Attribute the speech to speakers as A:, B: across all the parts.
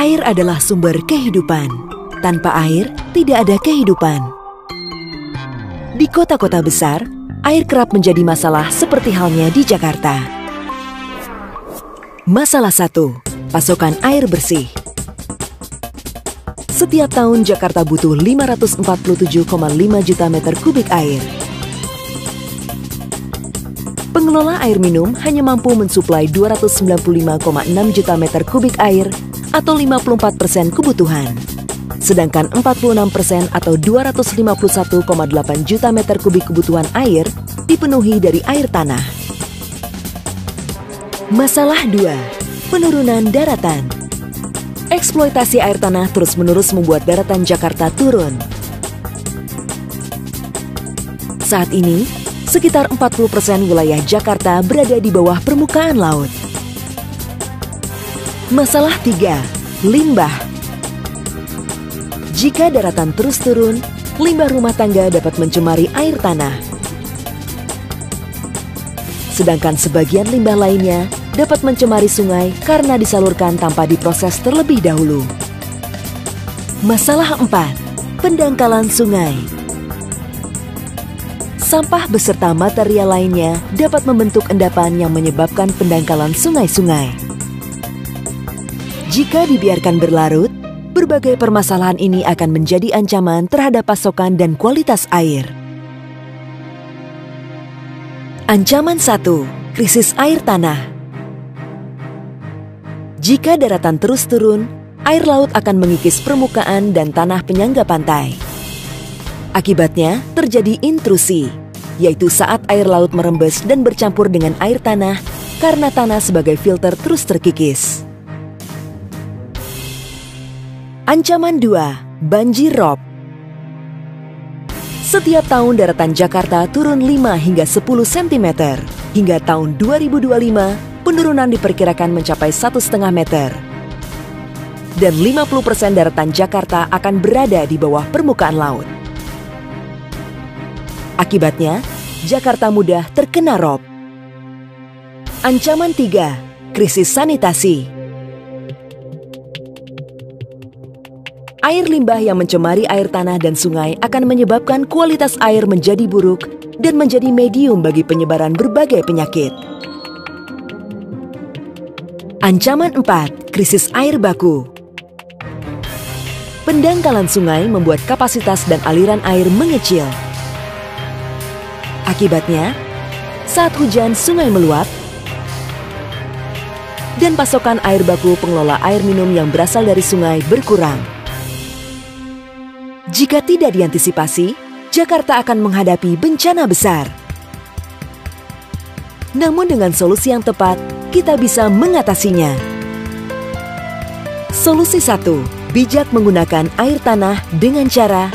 A: Air adalah sumber kehidupan. Tanpa air, tidak ada kehidupan. Di kota-kota besar, air kerap menjadi masalah seperti halnya di Jakarta. Masalah 1. Pasokan air bersih. Setiap tahun Jakarta butuh 547,5 juta meter kubik air. Pengelola air minum hanya mampu mensuplai 295,6 juta meter kubik air atau 54% kebutuhan. Sedangkan 46% atau 251,8 juta meter kubik kebutuhan air dipenuhi dari air tanah. Masalah 2. Penurunan daratan. Eksploitasi air tanah terus-menerus membuat daratan Jakarta turun. Saat ini, sekitar 40% wilayah Jakarta berada di bawah permukaan laut. Masalah 3. Limbah. Jika daratan terus turun, limbah rumah tangga dapat mencemari air tanah. Sedangkan sebagian limbah lainnya dapat mencemari sungai karena disalurkan tanpa diproses terlebih dahulu. Masalah 4. Pendangkalan sungai. Sampah beserta material lainnya dapat membentuk endapan yang menyebabkan pendangkalan sungai-sungai. Jika dibiarkan berlarut, berbagai permasalahan ini akan menjadi ancaman terhadap pasokan dan kualitas air. Ancaman 1. Krisis air tanah. Jika daratan terus turun, air laut akan mengikis permukaan dan tanah penyangga pantai. Akibatnya terjadi intrusi, yaitu saat air laut merembes dan bercampur dengan air tanah karena tanah sebagai filter terus terkikis. Ancaman 2. Banjir rob. Setiap tahun daratan Jakarta turun 5 hingga 10 cm. Hingga tahun 2025, penurunan diperkirakan mencapai 1,5 meter. Dan 50% daratan Jakarta akan berada di bawah permukaan laut. Akibatnya, Jakarta mudah terkena rob. Ancaman 3. Krisis sanitasi. Air limbah yang mencemari air tanah dan sungai akan menyebabkan kualitas air menjadi buruk dan menjadi medium bagi penyebaran berbagai penyakit. Ancaman 4. Krisis air baku. Pendangkalan sungai membuat kapasitas dan aliran air mengecil. Akibatnya, saat hujan sungai meluap dan pasokan air baku pengelola air minum yang berasal dari sungai berkurang. Jika tidak diantisipasi, Jakarta akan menghadapi bencana besar. Namun dengan solusi yang tepat, kita bisa mengatasinya. Solusi 1. Bijak menggunakan air tanah dengan cara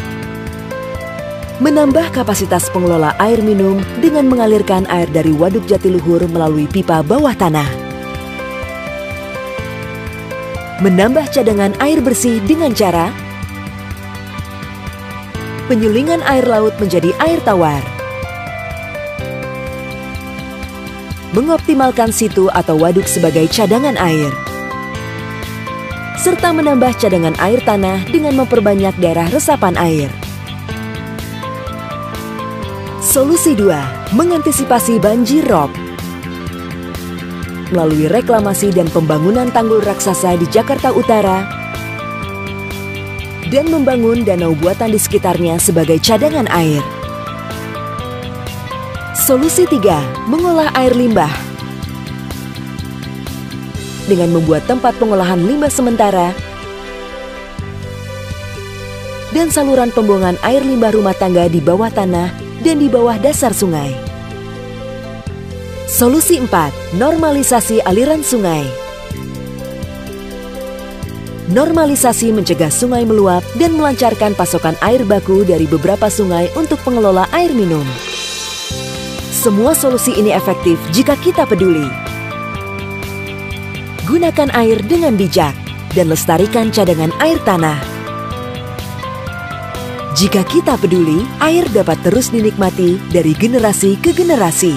A: menambah kapasitas pengelola air minum dengan mengalirkan air dari Waduk Jatiluhur melalui pipa bawah tanah. Menambah cadangan air bersih dengan cara penyulingan air laut menjadi air tawar. Mengoptimalkan situ atau waduk sebagai cadangan air. Serta menambah cadangan air tanah dengan memperbanyak daerah resapan air. Solusi 2. Mengantisipasi banjir rob. Melalui reklamasi dan pembangunan tanggul raksasa di Jakarta Utara dan membangun danau buatan di sekitarnya sebagai cadangan air. Solusi 3. Mengolah air limbah. Dengan membuat tempat pengolahan limbah sementara dan saluran pembuangan air limbah rumah tangga di bawah tanah dan di bawah dasar sungai. Solusi 4. Normalisasi aliran sungai. Normalisasi mencegah sungai meluap dan melancarkan pasokan air baku dari beberapa sungai untuk pengelola air minum. Semua solusi ini efektif jika kita peduli. Gunakan air dengan bijak dan lestarikan cadangan air tanah. Jika kita peduli, air dapat terus dinikmati dari generasi ke generasi.